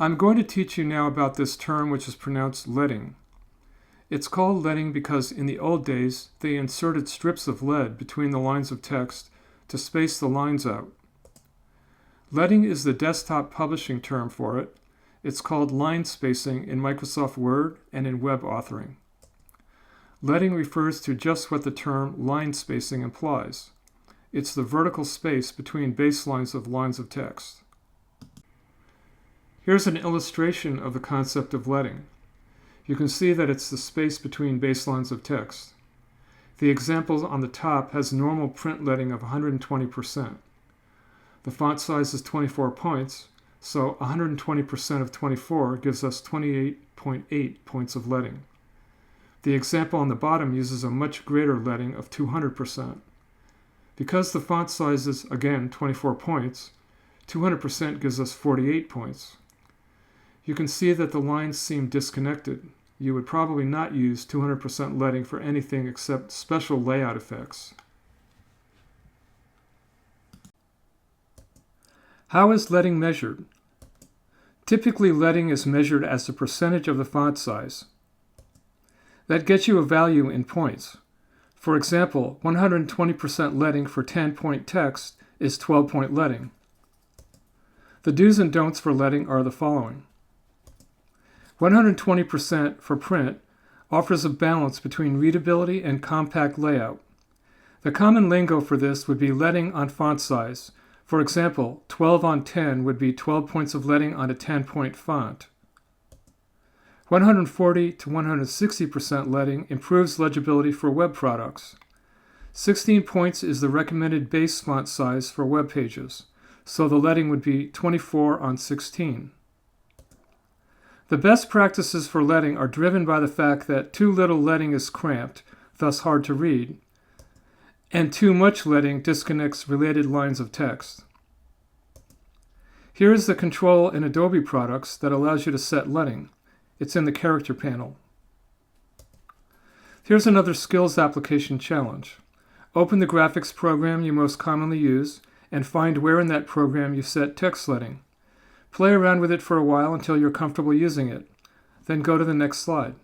I'm going to teach you now about this term which is pronounced leading. It's called leading because in the old days they inserted strips of lead between the lines of text to space the lines out. Leading is the desktop publishing term for it. It's called line spacing in Microsoft Word and in web authoring. Leading refers to just what the term line spacing implies. It's the vertical space between baselines of lines of text. Here's an illustration of the concept of leading. You can see that it's the space between baselines of text. The example on the top has normal print leading of 120%. The font size is 24 points, so 120% of 24 gives us 28.8 points of leading. The example on the bottom uses a much greater leading of 200%. Because the font size is, again, 24 points, 200% gives us 48 points. You can see that the lines seem disconnected. You would probably not use 200% leading for anything except special layout effects. How is leading measured? Typically, leading is measured as the percentage of the font size. That gets you a value in points. For example, 120% leading for 10-point text is 12-point leading. The do's and don'ts for leading are the following. 120% for print offers a balance between readability and compact layout. The common lingo for this would be leading on font size. For example, 12 on 10 would be 12 points of leading on a 10-point font. 140 to 160% leading improves legibility for web products. 16 points is the recommended base font size for web pages, so the leading would be 24 on 16. The best practices for leading are driven by the fact that too little leading is cramped, thus hard to read, and too much leading disconnects related lines of text. Here is the control in Adobe products that allows you to set leading. It's in the character panel. Here's another skills application challenge. Open the graphics program you most commonly use and find where in that program you set text leading. Play around with it for a while until you're comfortable using it. Then go to the next slide.